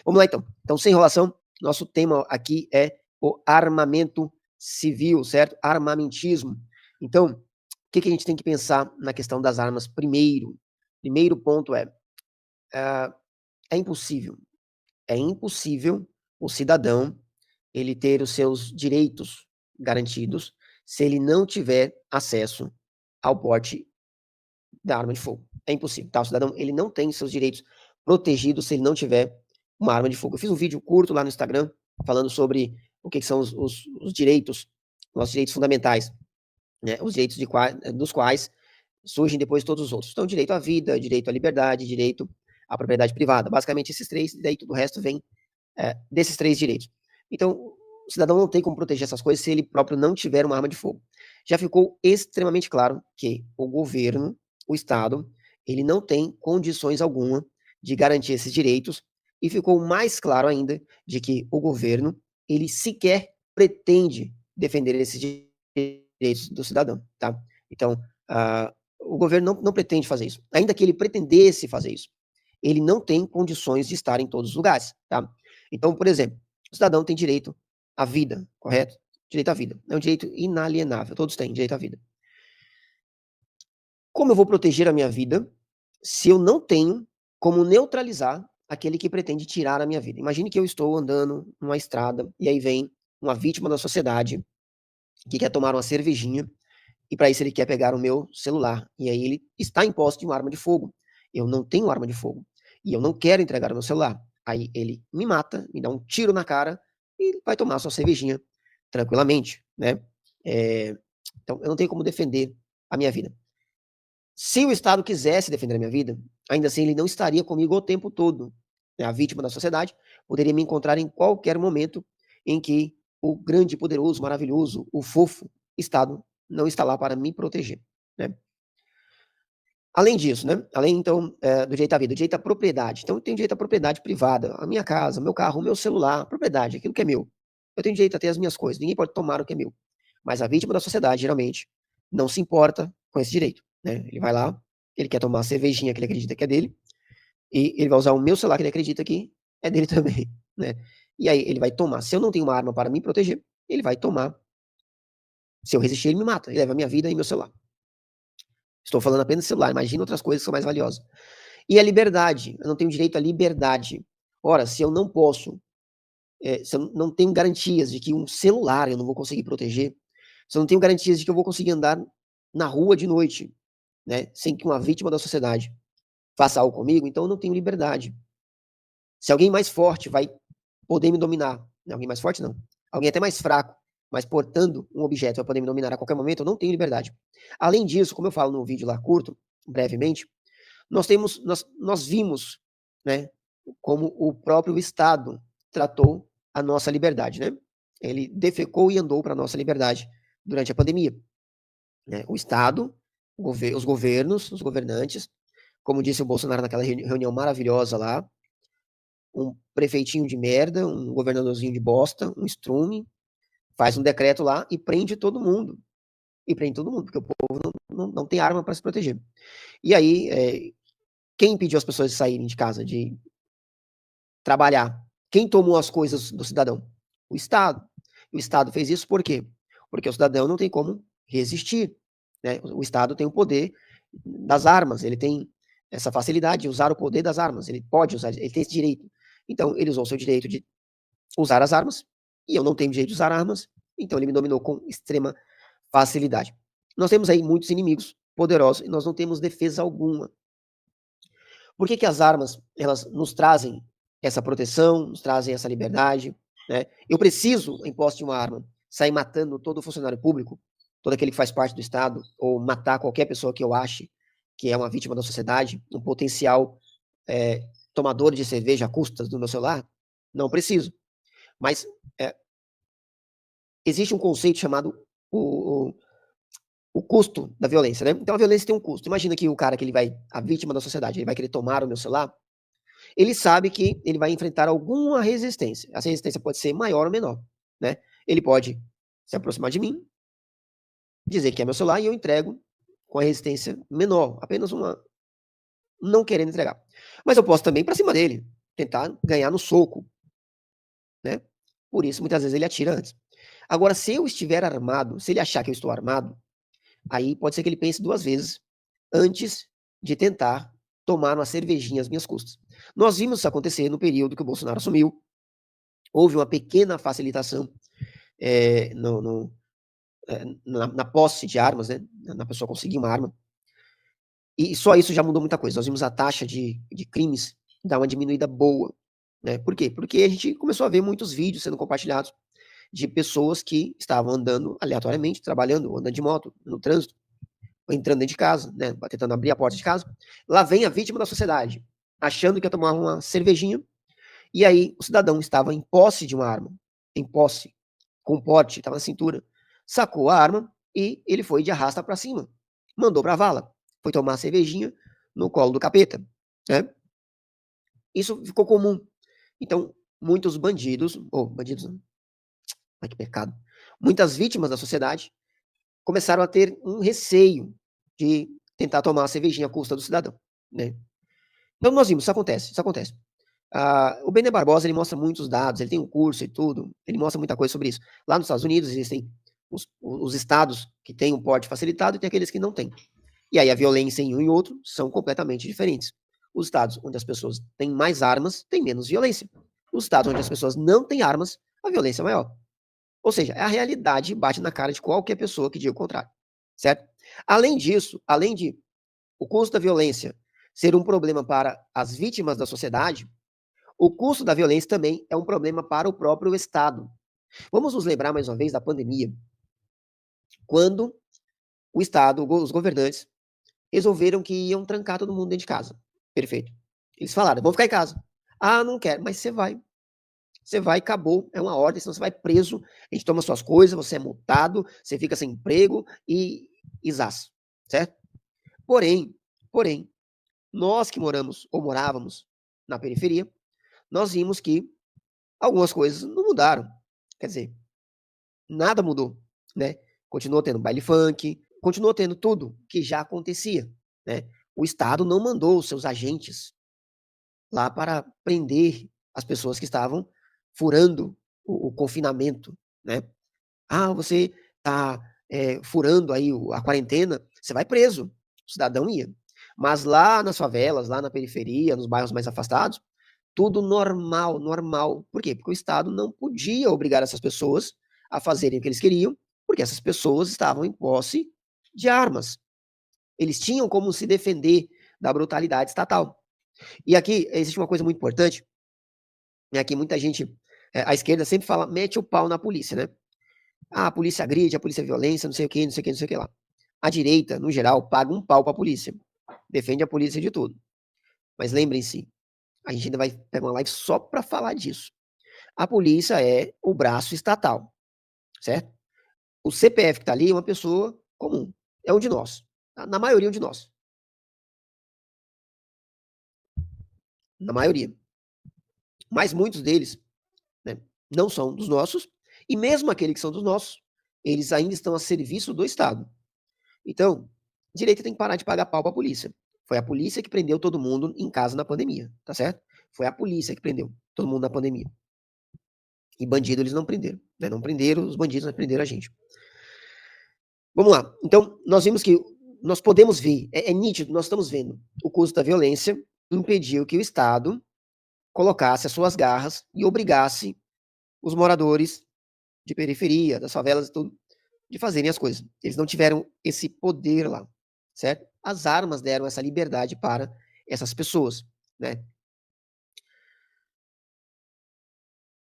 Vamos lá, então. Então, sem enrolação, nosso tema aqui é o armamento civil, certo? Armamentismo. Então, o que a gente tem que pensar na questão das armas primeiro? Primeiro ponto é impossível. É impossível o cidadão ele ter os seus direitos garantidos se ele não tiver acesso ao porte da arma de fogo. É impossível, tá? O cidadão ele não tem seus direitos protegidos se ele não tiver uma arma de fogo. Eu fiz um vídeo curto lá no Instagram falando sobre o que são os direitos, nossos direitos fundamentais, né? Os direitos dos quais surgem depois todos os outros. Então, direito à vida, direito à liberdade, direito à propriedade privada. Basicamente, esses três, daí tudo o resto vem desses três direitos. Então, o cidadão não tem como proteger essas coisas se ele próprio não tiver uma arma de fogo. Já ficou extremamente claro que o governo, o Estado, ele não tem condições alguma de garantir esses direitos, e ficou mais claro ainda de que o governo, ele sequer pretende defender esses direitos do cidadão, tá? Então, o governo não pretende fazer isso. Ainda que ele pretendesse fazer isso, ele não tem condições de estar em todos os lugares, tá? Então, por exemplo, o cidadão tem direito à vida, correto? Direito à vida. É um direito inalienável, todos têm direito à vida. Como eu vou proteger a minha vida se eu não tenho como neutralizar aquele que pretende tirar a minha vida? Imagine que eu estou andando numa estrada e aí vem uma vítima da sociedade que quer tomar uma cervejinha e para isso ele quer pegar o meu celular. E aí ele está em posse de uma arma de fogo. Eu não tenho arma de fogo. E eu não quero entregar o meu celular. Aí ele me mata, me dá um tiro na cara e vai tomar sua cervejinha tranquilamente, né? Então, eu não tenho como defender a minha vida. Se o Estado quisesse defender a minha vida, ainda assim ele não estaria comigo o tempo todo. A vítima da sociedade poderia me encontrar em qualquer momento em que o grande, poderoso, maravilhoso, o fofo Estado não está lá para me proteger, né? Além disso, né? Além, então, do direito à vida, do direito à propriedade. Então, eu tenho direito à propriedade privada, a minha casa, o meu carro, o meu celular, propriedade, aquilo que é meu. Eu tenho direito a ter as minhas coisas, ninguém pode tomar o que é meu. Mas a vítima da sociedade, geralmente, não se importa com esse direito, né? Ele vai lá, ele quer tomar a cervejinha que ele acredita que é dele, e ele vai usar o meu celular que ele acredita que é dele também, né? E aí ele vai tomar. Se eu não tenho uma arma para me proteger, ele vai tomar. Se eu resistir, ele me mata. Ele leva a minha vida e meu celular. Estou falando apenas do celular, imagina outras coisas que são mais valiosas. E a liberdade, eu não tenho direito à liberdade. Ora, se eu não posso, se eu não tenho garantias de que um celular eu não vou conseguir proteger, se eu não tenho garantias de que eu vou conseguir andar na rua de noite, né, sem que uma vítima da sociedade faça algo comigo, então eu não tenho liberdade. Se alguém mais forte vai poder me dominar, alguém mais forte não, alguém até mais fraco, mas portando um objeto vai poder me dominar a qualquer momento, eu não tenho liberdade. Além disso, como eu falo no vídeo lá curto, brevemente, nós vimos, né, como o próprio Estado tratou a nossa liberdade, né? Ele defecou e andou para a nossa liberdade durante a pandemia, né? O Estado, os governos, os governantes, como disse o Bolsonaro naquela reunião maravilhosa lá, um prefeitinho de merda, um governadorzinho de bosta, um estrume, faz um decreto lá e prende todo mundo. E prende todo mundo, porque o povo não tem arma para se proteger. E aí, quem impediu as pessoas de saírem de casa, de trabalhar? Quem tomou as coisas do cidadão? O Estado. O Estado fez isso por quê? Porque o cidadão não tem como resistir, né? O Estado tem o poder das armas, ele tem essa facilidade de usar o poder das armas, ele pode usar, ele tem esse direito. Então, ele usou o seu direito de usar as armas, e eu não tenho direito de usar armas, então ele me dominou com extrema facilidade. Nós temos aí muitos inimigos poderosos e nós não temos defesa alguma. Por que as armas, elas nos trazem essa proteção, nos trazem essa liberdade, né? Eu preciso, em posse de uma arma, sair matando todo funcionário público, todo aquele que faz parte do Estado, ou matar qualquer pessoa que eu ache que é uma vítima da sociedade, um potencial tomador de cerveja a custas do meu celular? Não preciso. Mas existe um conceito chamado o custo da violência, né? Então a violência tem um custo. Imagina que o cara que a vítima da sociedade, ele vai querer tomar o meu celular, ele sabe que ele vai enfrentar alguma resistência. Essa resistência pode ser maior ou menor, né? Ele pode se aproximar de mim, dizer que é meu celular e eu entrego com a resistência menor, apenas uma não querendo entregar. Mas eu posso também ir para cima dele. tentar ganhar no soco, né? Por isso, muitas vezes ele atira antes. Agora, se eu estiver armado, se ele achar que eu estou armado, aí pode ser que ele pense 2 vezes antes de tentar tomar uma cervejinha às minhas custas. Nós vimos isso acontecer no período que o Bolsonaro assumiu. Houve uma pequena facilitação na posse de armas, né? Na pessoa conseguir uma arma. E só isso já mudou muita coisa. Nós vimos a taxa de crimes dar uma diminuída boa. Né? Por quê? Porque a gente começou a ver muitos vídeos sendo compartilhados de pessoas que estavam andando aleatoriamente, trabalhando, andando de moto, no trânsito, ou entrando dentro de casa, né? Tentando abrir a porta de casa. Lá vem a vítima da sociedade, achando que ia tomar uma cervejinha, e aí o cidadão estava em posse de uma arma, em posse, com porte, estava na cintura, sacou a arma e ele foi de arrasta para cima, mandou para a vala, foi tomar a cervejinha no colo do capeta, né? Isso ficou comum. Então, muitos bandidos, bandidos, ai que pecado, muitas vítimas da sociedade começaram a ter um receio de tentar tomar a cervejinha à custa do cidadão, né? Então nós vimos, isso acontece. O Benê Barbosa, ele mostra muitos dados, ele tem um curso e tudo, ele mostra muita coisa sobre isso. Lá nos Estados Unidos existem os estados que têm um porte facilitado e tem aqueles que não têm. E aí a violência em um e outro são completamente diferentes. Os estados onde as pessoas têm mais armas, têm menos violência. Os estados onde as pessoas não têm armas, a violência é maior. Ou seja, a realidade bate na cara de qualquer pessoa que diga o contrário, certo? Além disso, além de o custo da violência ser um problema para as vítimas da sociedade, o custo da violência também é um problema para o próprio Estado. Vamos nos lembrar mais uma vez da pandemia, quando o Estado, os governantes, resolveram que iam trancar todo mundo dentro de casa. Perfeito. Eles falaram, vamos ficar em casa. Ah, não quero, mas você vai. Você vai, acabou, é uma ordem, senão você vai preso, a gente toma suas coisas, você é multado, você fica sem emprego e zaz, certo? Porém, nós que moramos ou morávamos na periferia, nós vimos que algumas coisas não mudaram. Quer dizer, nada mudou, né? Continuou tendo baile funk, continuou tendo tudo que já acontecia, né? O Estado não mandou os seus agentes lá para prender as pessoas que estavam furando o confinamento, né? Ah, você está furando aí a quarentena, você vai preso. O cidadão ia. Mas lá nas favelas, lá na periferia, nos bairros mais afastados, tudo normal, normal. Por quê? Porque o Estado não podia obrigar essas pessoas a fazerem o que eles queriam, porque essas pessoas estavam em posse de armas. Eles tinham como se defender da brutalidade estatal. E aqui existe uma coisa muito importante, né? Aqui muita gente, a esquerda sempre fala, mete o pau na polícia, né? Ah, a polícia agride, a polícia é violência, não sei o que, não sei o que, não sei o que lá. A direita, no geral, paga um pau para a polícia. Defende a polícia de tudo. Mas lembrem-se, a gente ainda vai pegar uma live só para falar disso. A polícia é o braço estatal, certo? O CPF que está ali é uma pessoa comum. É um de nós. Na maioria, um de nós. Na maioria. Mas muitos deles, né, não são dos nossos. E mesmo aqueles que são dos nossos, eles ainda estão a serviço do Estado. Então, direita tem que parar de pagar pau para a polícia. Foi a polícia que prendeu todo mundo em casa na pandemia, tá certo? Foi a polícia que prendeu todo mundo na pandemia. E bandido eles não prenderam, né? Não prenderam os bandidos, mas prenderam a gente. Vamos lá. Então, nós vimos que nós podemos ver, é nítido, nós estamos vendo o custo da violência impediu que o Estado colocasse as suas garras e obrigasse os moradores de periferia, das favelas e tudo, de fazerem as coisas. Eles não tiveram esse poder lá, certo? As armas deram essa liberdade para essas pessoas, né?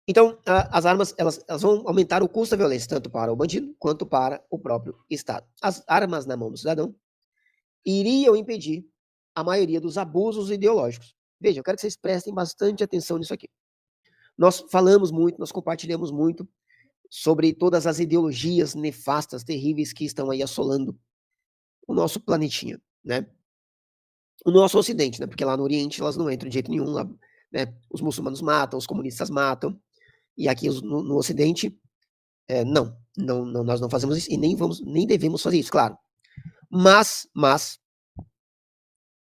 Então, as armas, elas vão aumentar o custo da violência, tanto para o bandido, quanto para o próprio Estado. As armas na mão do cidadão iriam impedir a maioria dos abusos ideológicos. Veja, eu quero que vocês prestem bastante atenção nisso aqui. Nós falamos muito, nós compartilhamos muito sobre todas as ideologias nefastas, terríveis que estão aí assolando o nosso planetinha, né? O nosso ocidente, né? Porque lá no Oriente elas não entram de jeito nenhum, lá, né? Os muçulmanos matam, os comunistas matam, e aqui no Ocidente, não, nós não fazemos isso e nem devemos fazer isso, claro. Mas,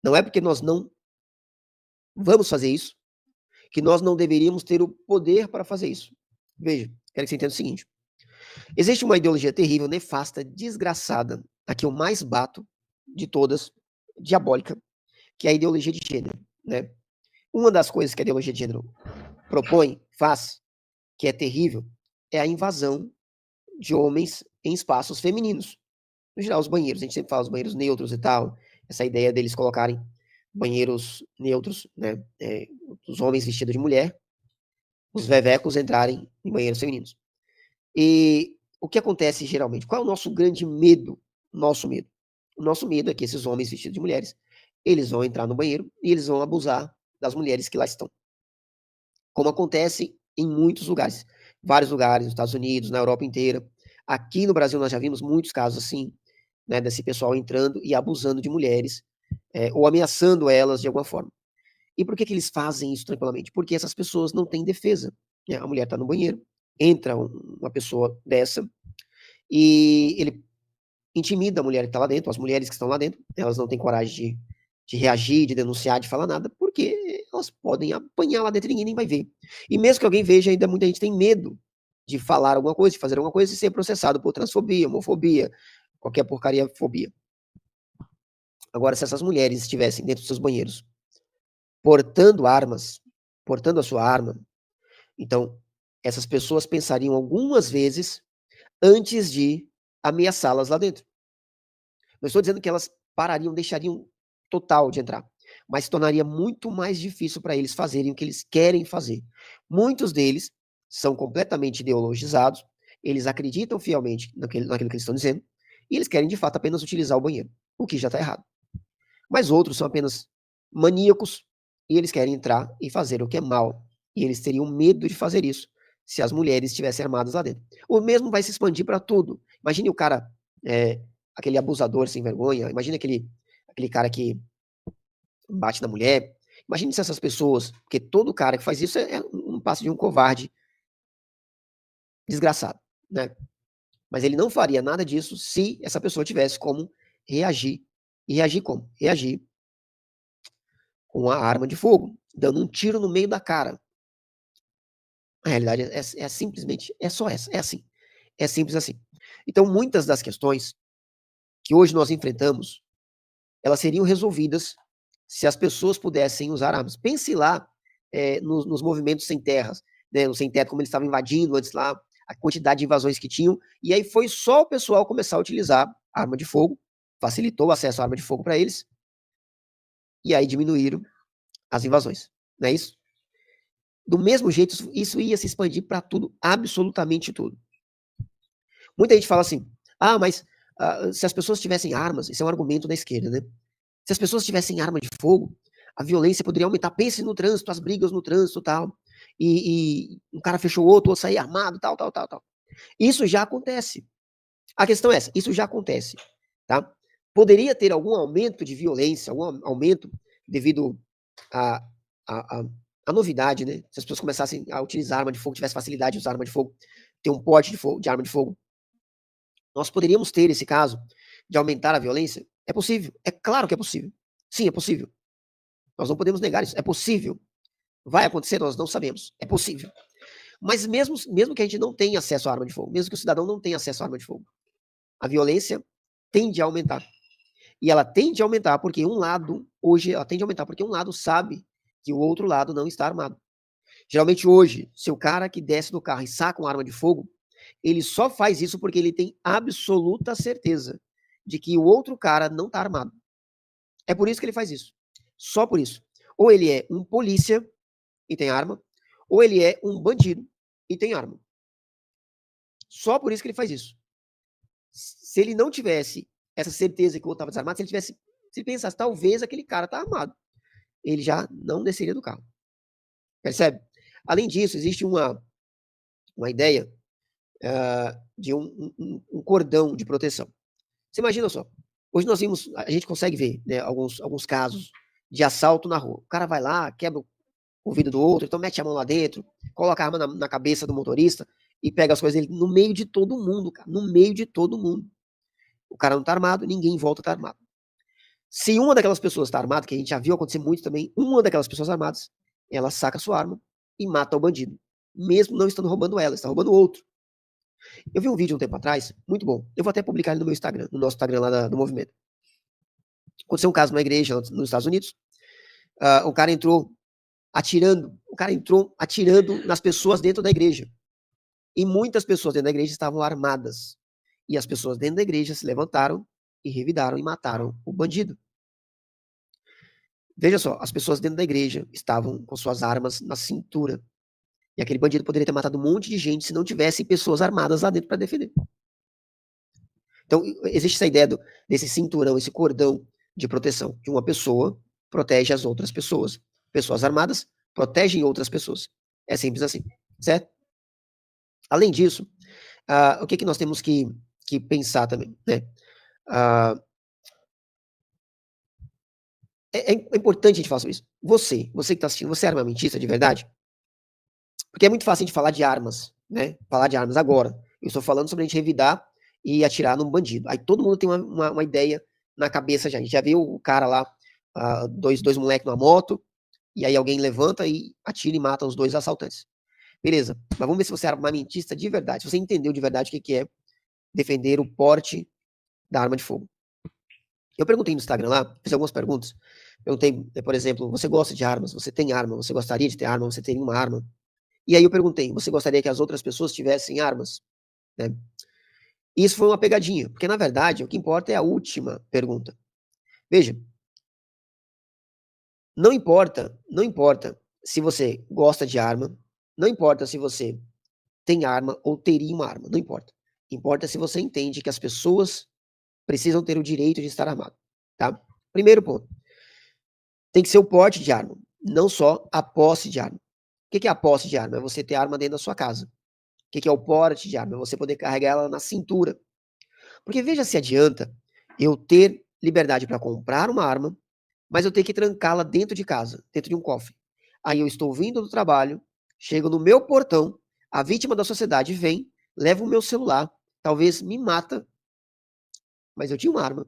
não é porque nós não vamos fazer isso que nós não deveríamos ter o poder para fazer isso. Veja, quero que você entenda o seguinte: existe uma ideologia terrível, nefasta, desgraçada, a que eu mais bato de todas, diabólica, que é a ideologia de gênero, né? Uma das coisas que a ideologia de gênero propõe, faz, que é terrível, é a invasão de homens em espaços femininos. No geral, os banheiros, a gente sempre fala os banheiros neutros e tal, essa ideia deles colocarem banheiros neutros, né? Os homens vestidos de mulher, os vevecos entrarem em banheiros femininos. E o que acontece geralmente? Qual é o nosso grande medo? Nosso medo. O nosso medo é que esses homens vestidos de mulheres, eles vão entrar no banheiro e eles vão abusar das mulheres que lá estão. Como acontece em muitos lugares. Vários lugares, nos Estados Unidos, na Europa inteira. Aqui no Brasil nós já vimos muitos casos assim, né, desse pessoal entrando e abusando de mulheres, ou ameaçando elas de alguma forma. E por que eles fazem isso tranquilamente? Porque essas pessoas não têm defesa, né? A mulher está no banheiro, entra uma pessoa dessa e ele intimida a mulher que está lá dentro, as mulheres que estão lá dentro, elas não têm coragem de reagir, de denunciar, de falar nada, porque elas podem apanhar lá dentro e ninguém nem vai ver. E mesmo que alguém veja, ainda muita gente tem medo de falar alguma coisa, de fazer alguma coisa e ser processado por transfobia, homofobia, qualquer porcaria fobia. Agora, se essas mulheres estivessem dentro dos seus banheiros, portando armas, portando a sua arma, então essas pessoas pensariam algumas vezes antes de ameaçá-las lá dentro. Não estou dizendo que elas parariam, deixariam total de entrar, mas se tornaria muito mais difícil para eles fazerem o que eles querem fazer. Muitos deles são completamente ideologizados, eles acreditam fielmente naquilo que eles estão dizendo, e eles querem de fato apenas utilizar o banheiro, o que já está errado. Mas outros são apenas maníacos e eles querem entrar e fazer o que é mal. E eles teriam medo de fazer isso se as mulheres estivessem armadas lá dentro. O mesmo vai se expandir para tudo. Imagine o cara, aquele abusador sem vergonha, imagine aquele cara que bate na mulher. Imagine se essas pessoas, porque todo cara que faz isso é um passo de um covarde desgraçado, né? Mas ele não faria nada disso se essa pessoa tivesse como reagir. E reagir como? Reagir com a arma de fogo, dando um tiro no meio da cara. A realidade é simplesmente, é só essa, é assim. É simples assim. Então, muitas das questões que hoje nós enfrentamos, elas seriam resolvidas se as pessoas pudessem usar armas. Pense lá nos movimentos sem terras, né, no sem teto, como eles estavam invadindo antes lá, a quantidade de invasões que tinham, e aí foi só o pessoal começar a utilizar arma de fogo, facilitou o acesso à arma de fogo para eles, e aí diminuíram as invasões, não é isso? Do mesmo jeito, isso ia se expandir para tudo, absolutamente tudo. Muita gente fala assim, mas se as pessoas tivessem armas, isso é um argumento da esquerda, né? Se as pessoas tivessem arma de fogo, a violência poderia aumentar. Pense no trânsito, as brigas no trânsito e tal. E um cara fechou o outro sair armado, tal. Isso já acontece. A questão é essa, isso já acontece, tá? Poderia ter algum aumento de violência, algum aumento devido à a novidade, né? Se as pessoas começassem a utilizar arma de fogo, tivesse facilidade de usar arma de fogo, ter um porte de arma de fogo, nós poderíamos ter esse caso de aumentar a violência? É possível, é claro que é possível. Sim, é possível. Nós não podemos negar isso, é possível. Vai acontecer, nós não sabemos, é possível. Mas mesmo que a gente não tenha acesso à arma de fogo, mesmo que o cidadão não tenha acesso à arma de fogo, a violência tende a aumentar. E ela tende a aumentar porque ela tende a aumentar porque um lado sabe que o outro lado não está armado. Geralmente hoje, se o cara que desce do carro e saca uma arma de fogo, ele só faz isso porque ele tem absoluta certeza de que o outro cara não está armado. É por isso que ele faz isso. Só por isso. Ou ele é um polícia e tem arma, ou ele é um bandido e tem arma. Só por isso que ele faz isso. Se ele não tivesse essa certeza que o outro estava desarmado, se ele pensasse, talvez aquele cara está armado, ele já não desceria do carro. Percebe? Além disso, existe uma ideia de um cordão de proteção. Você imagina só, hoje a gente consegue ver, né, alguns casos de assalto na rua. O cara vai lá, quebra o vidro do outro, então mete a mão lá dentro, coloca a arma na cabeça do motorista e pega as coisas dele no meio de todo mundo, cara, no meio de todo mundo. O cara não tá armado, ninguém volta a estar armado. Se uma daquelas pessoas está armada, que a gente já viu acontecer muito também, uma daquelas pessoas armadas ela saca a sua arma e mata o bandido, mesmo não estando roubando ela, está roubando outro. Eu vi um vídeo um tempo atrás, muito bom. Eu vou até publicar ele no meu Instagram, no nosso Instagram lá do movimento. Aconteceu um caso numa igreja nos Estados Unidos. O cara entrou atirando nas pessoas dentro da igreja. E muitas pessoas dentro da igreja estavam armadas. E as pessoas dentro da igreja se levantaram e revidaram e mataram o bandido. Veja só, as pessoas dentro da igreja estavam com suas armas na cintura. E aquele bandido poderia ter matado um monte de gente se não tivesse pessoas armadas lá dentro para defender. Então, existe essa ideia desse cinturão, esse cordão de proteção, que uma pessoa protege as outras pessoas. Pessoas armadas protegem outras pessoas. É simples assim, certo? Além disso, o que nós temos que pensar também, né? É importante a gente falar sobre isso. Você que está assistindo, você é armamentista de verdade? Porque é muito fácil a gente falar de armas, né? Falar de armas agora. Eu estou falando sobre a gente revidar e atirar num bandido. Aí todo mundo tem uma ideia na cabeça já. A gente já viu o cara lá, dois moleques numa moto, e aí alguém levanta e atira e mata os dois assaltantes. Beleza, mas vamos ver se você é armamentista de verdade, se você entendeu de verdade o que é defender o porte da arma de fogo. Eu perguntei no Instagram lá, fiz algumas perguntas. Perguntei, por exemplo, você gosta de armas? Você tem arma? Você gostaria de ter arma? Você teria uma arma? E aí eu perguntei, você gostaria que as outras pessoas tivessem armas? Né? E isso foi uma pegadinha, porque na verdade o que importa é a última pergunta. Veja, não importa se você gosta de arma, não importa se você tem arma ou teria uma arma, não importa. Importa se você entende que as pessoas precisam ter o direito de estar armado, tá? Primeiro ponto, tem que ser o porte de arma, não só a posse de arma. O que é a posse de arma? É você ter arma dentro da sua casa. O que é o porte de arma? É você poder carregar ela na cintura. Porque veja se adianta eu ter liberdade para comprar uma arma, mas eu tenho que trancá-la dentro de casa, dentro de um cofre. Aí eu estou vindo do trabalho, chego no meu portão, a vítima da sociedade vem, leva o meu celular, talvez me mata, mas eu tinha uma arma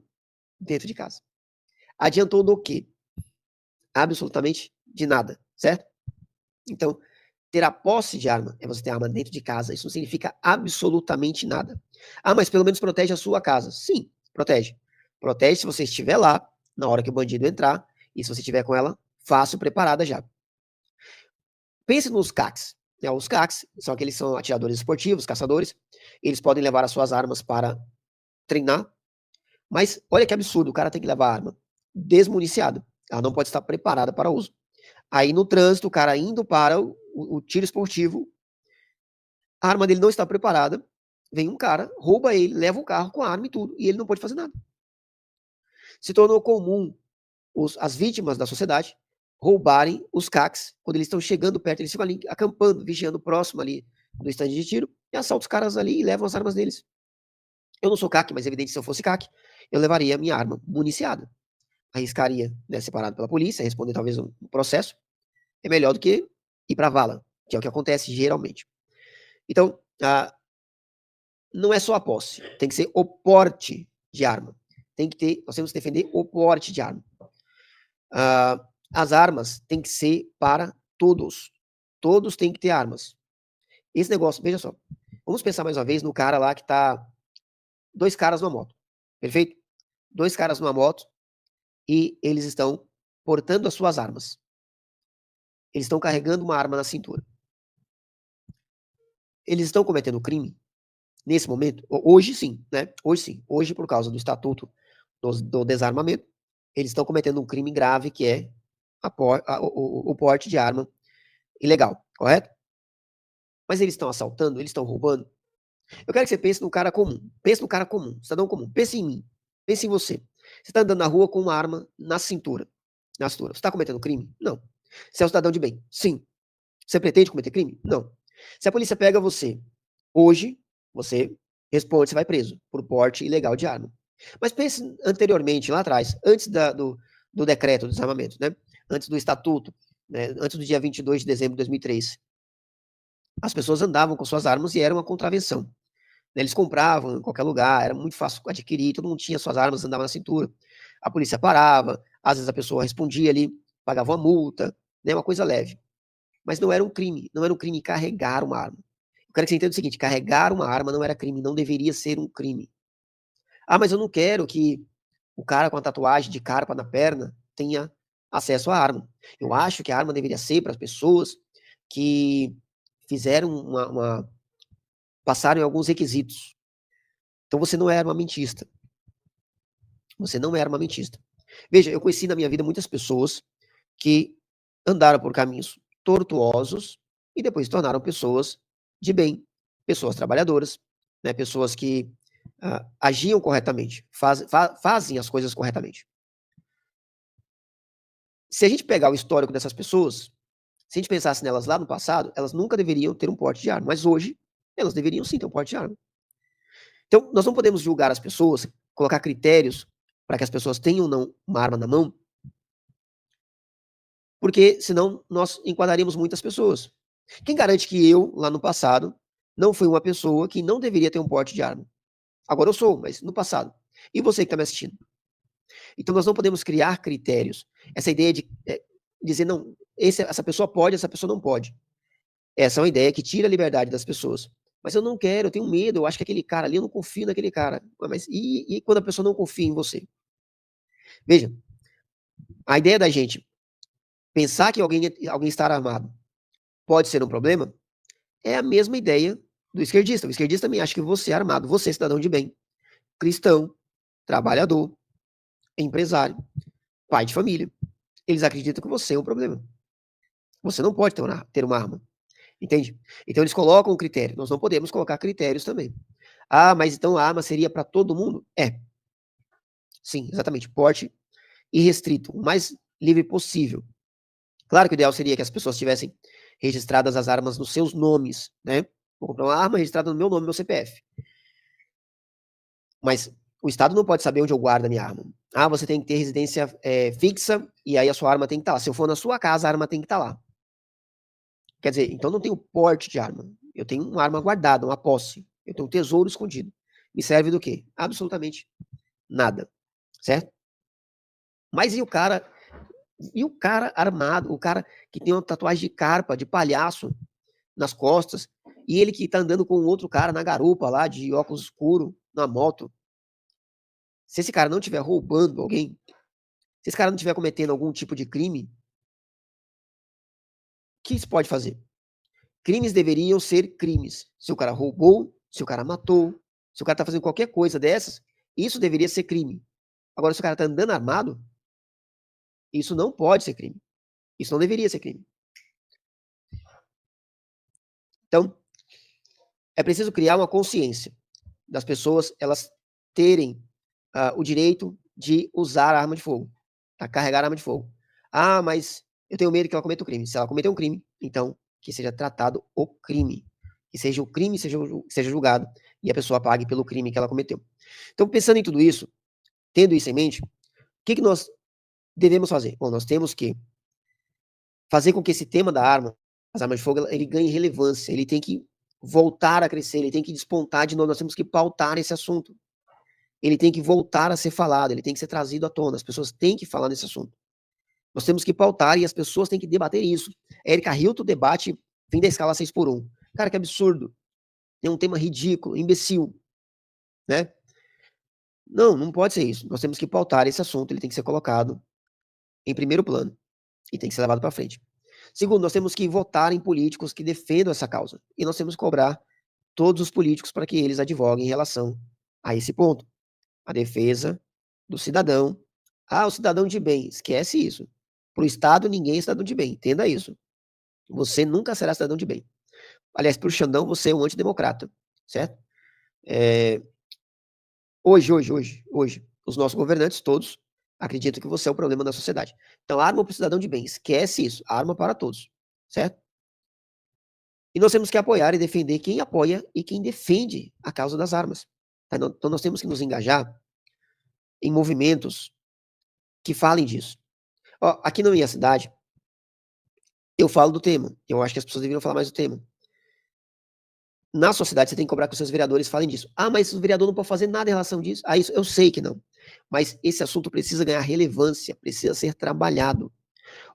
dentro de casa. Adiantou do quê? Absolutamente de nada, certo? Então, ter a posse de arma é você ter arma dentro de casa. Isso não significa absolutamente nada. Ah, mas pelo menos protege a sua casa. Sim, protege. Protege se você estiver lá na hora que o bandido entrar e se você estiver com ela fácil, preparada já. Pense nos CACs. Né? Os CACs são aqueles que são atiradores esportivos, caçadores. Eles podem levar as suas armas para treinar. Mas olha que absurdo, o cara tem que levar a arma desmuniciada. Ela não pode estar preparada para uso. Aí no trânsito, o cara indo para o tiro esportivo, a arma dele não está preparada, vem um cara, rouba ele, leva o carro com a arma e tudo, e ele não pode fazer nada. Se tornou comum as vítimas da sociedade roubarem os CACs, quando eles estão chegando perto, eles ficam ali acampando, vigiando próximo ali do estande de tiro, e assaltam os caras ali e levam as armas deles. Eu não sou CAC, mas é evidente que se eu fosse CAC, eu levaria a minha arma municiada. Arriscaria, né, separado pela polícia, responder talvez um processo, é melhor do que ir para a vala, que é o que acontece geralmente. Então, não é só a posse, tem que ser o porte de arma. Nós temos que defender o porte de arma. As armas têm que ser para todos. Todos têm que ter armas. Esse negócio, veja só. Vamos pensar mais uma vez no cara lá que tá 2 caras numa moto. Perfeito? 2 caras numa moto e eles estão portando as suas armas. Eles estão carregando uma arma na cintura. Eles estão cometendo crime? Nesse momento? Hoje sim, né? Hoje sim. Hoje, por causa do Estatuto do Desarmamento, eles estão cometendo um crime grave que é o porte de arma ilegal, correto? Mas eles estão assaltando, eles estão roubando. Eu quero que você pense no cara comum. Pense no cara comum, cidadão comum. Pense em mim. Pense em você. Você está andando na rua com uma arma na cintura. Na cintura. Você está cometendo crime? Não. Você é um cidadão de bem? Sim. Você pretende cometer crime? Não. Se a polícia pega você hoje, você responde, você vai preso por porte ilegal de arma. Mas pense anteriormente, lá atrás, antes do decreto do desarmamento, né? Antes do estatuto, né? Antes do dia 22 de dezembro de 2003. As pessoas andavam com suas armas e era uma contravenção. Né? Eles compravam em qualquer lugar, era muito fácil adquirir, todo mundo tinha suas armas, andava na cintura. A polícia parava, às vezes a pessoa respondia ali, pagava uma multa, né? Uma coisa leve. mas não era um crime. Não era um crime carregar uma arma. Eu quero que você entenda o seguinte: carregar uma arma não era crime, não deveria ser um crime. Ah, mas eu não quero que o cara com a tatuagem de carpa na perna tenha acesso à arma. Eu acho que a arma deveria ser para as pessoas que fizeram passaram em alguns requisitos. Então você não é armamentista. Você não é armamentista. Veja, eu conheci na minha vida muitas pessoas que andaram por caminhos tortuosos e depois se tornaram pessoas de bem, pessoas trabalhadoras, né, pessoas que agiam corretamente, fazem as coisas corretamente. Se a gente pegar o histórico dessas pessoas, se a gente pensasse nelas lá no passado, elas nunca deveriam ter um porte de arma, mas hoje elas deveriam sim ter um porte de arma. Então, nós não podemos julgar as pessoas, colocar critérios para que as pessoas tenham ou não uma arma na mão, porque senão nós enquadraríamos muitas pessoas. Quem garante que eu, lá no passado, não fui uma pessoa que não deveria ter um porte de arma? Agora eu sou, mas no passado. E você que está me assistindo? Então nós não podemos criar critérios. Essa ideia de dizer, não, essa pessoa pode, essa pessoa não pode. Essa é uma ideia que tira a liberdade das pessoas. Mas eu não quero, eu tenho medo, eu acho que aquele cara ali, eu não confio naquele cara. Mas e quando a pessoa não confia em você? Veja, a ideia da gente pensar que alguém estar armado pode ser um problema é a mesma ideia do esquerdista. O esquerdista também acha que você é armado, você é cidadão de bem, cristão, trabalhador, empresário, pai de família. Eles acreditam que você é um problema. Você não pode ter uma arma. Entende? Então eles colocam um critério. Nós não podemos colocar critérios também. Ah, mas então a arma seria para todo mundo? É. Sim, exatamente. Porte irrestrito, o mais livre possível. Claro que o ideal seria que as pessoas tivessem registradas as armas nos seus nomes, né? Vou comprar uma arma registrada no meu nome, meu CPF. Mas o Estado não pode saber onde eu guardo a minha arma. Ah, você tem que ter residência fixa e aí a sua arma tem que estar lá. Se eu for na sua casa, a arma tem que estar lá. Quer dizer, então não tenho porte de arma. Eu tenho uma arma guardada, uma posse. Eu tenho um tesouro escondido. Me serve do quê? Absolutamente nada. Certo? Mas e o cara armado, o cara que tem uma tatuagem de carpa, de palhaço nas costas, e ele que tá andando com outro cara na garupa lá, de óculos escuro, na moto. Se esse cara não estiver roubando alguém, se esse cara não estiver cometendo algum tipo de crime, o que se pode fazer? Crimes deveriam ser crimes. Se o cara roubou, se o cara matou, se o cara tá fazendo qualquer coisa dessas, isso deveria ser crime. Agora, se o cara tá andando armado, isso não pode ser crime. Isso não deveria ser crime. Então, é preciso criar uma consciência das pessoas, elas terem o direito de usar a arma de fogo, a carregar a arma de fogo. Ah, mas eu tenho medo que ela cometa um crime. Se ela cometer um crime, então que seja tratado o crime. Que seja o crime, seja julgado e a pessoa pague pelo crime que ela cometeu. Então, pensando em tudo isso, tendo isso em mente, o que nós devemos fazer? Bom, nós temos que fazer com que esse tema da arma, as armas de fogo, ele ganhe relevância, ele tem que voltar a crescer, ele tem que despontar de novo, nós temos que pautar esse assunto. Ele tem que voltar a ser falado, ele tem que ser trazido à tona, as pessoas têm que falar nesse assunto. Nós temos que pautar e as pessoas têm que debater isso. Érica Hilton debate fim da escala 6x1. Cara, que absurdo. É um tema ridículo, imbecil, né? Não, não pode ser isso. Nós temos que pautar esse assunto, ele tem que ser colocado em primeiro plano e tem que ser levado para frente. Segundo, nós temos que votar em políticos que defendam essa causa. E nós temos que cobrar todos os políticos para que eles advoguem em relação a esse ponto. A defesa do cidadão. Ah, o cidadão de bem. Esquece isso. Para o Estado, ninguém é cidadão de bem. Entenda isso. Você nunca será cidadão de bem. Aliás, para o Xandão, você é um antidemocrata. Certo? Hoje, os nossos governantes todos acreditam que você é o problema da sociedade. Então, arma para o cidadão de bem. Esquece isso. Arma para todos. Certo? E nós temos que apoiar e defender quem apoia e quem defende a causa das armas. Tá? Então, nós temos que nos engajar em movimentos que falem disso. Ó, aqui na minha cidade, eu falo do tema. Eu acho que as pessoas deveriam falar mais do tema. Na sua cidade, você tem que cobrar que os seus vereadores falem disso. Ah, mas o vereador não pode fazer nada em relação disso. Ah, isso eu sei que não. Mas esse assunto precisa ganhar relevância, precisa ser trabalhado.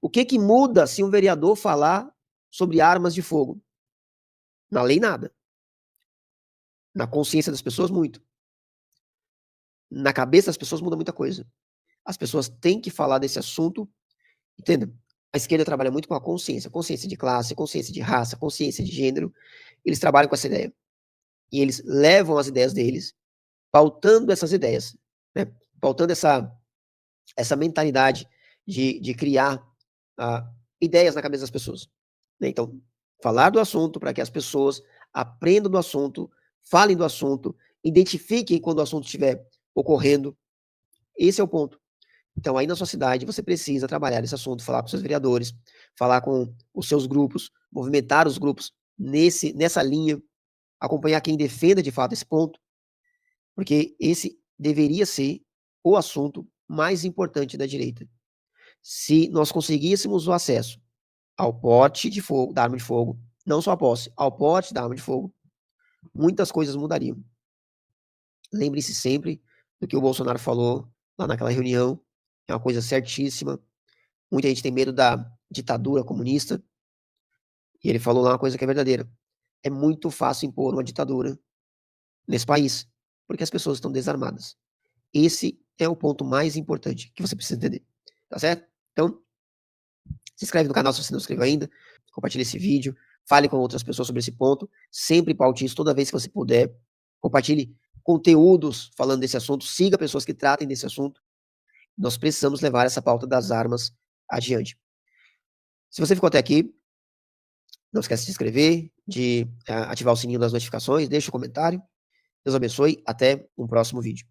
O que muda se um vereador falar sobre armas de fogo. Na lei, nada. Na consciência das pessoas, muito. Na cabeça das pessoas muda muita coisa. As pessoas têm que falar desse assunto, entenda? A esquerda trabalha muito com a consciência de classe, consciência de raça, consciência de gênero. Eles trabalham com essa ideia. E eles levam as ideias deles, pautando essas ideias, né? Pautando essa mentalidade de criar ideias na cabeça das pessoas. Né? Então, falar do assunto para que as pessoas aprendam do assunto, falem do assunto, identifiquem quando o assunto estiver ocorrendo. Esse é o ponto. Então, aí na sua cidade, você precisa trabalhar esse assunto, falar com seus vereadores, falar com os seus grupos, movimentar os grupos nessa linha, acompanhar quem defenda de fato esse ponto, porque esse deveria ser o assunto mais importante da direita. Se nós conseguíssemos o acesso ao porte de fogo, da arma de fogo, não só a posse, ao porte da arma de fogo, muitas coisas mudariam. Lembre-se sempre do que o Bolsonaro falou lá naquela reunião, é uma coisa certíssima. Muita gente tem medo da ditadura comunista, e ele falou lá uma coisa que é verdadeira. É muito fácil impor uma ditadura nesse país, porque as pessoas estão desarmadas. Esse é o ponto mais importante que você precisa entender, tá certo? Então, se inscreve no canal se você não se inscreveu ainda, compartilhe esse vídeo, fale com outras pessoas sobre esse ponto, sempre paute isso toda vez que você puder, compartilhe conteúdos falando desse assunto, siga pessoas que tratem desse assunto. Nós precisamos levar essa pauta das armas adiante. Se você ficou até aqui, não esquece de se inscrever, de ativar o sininho das notificações, deixa um comentário. Deus abençoe, até um próximo vídeo.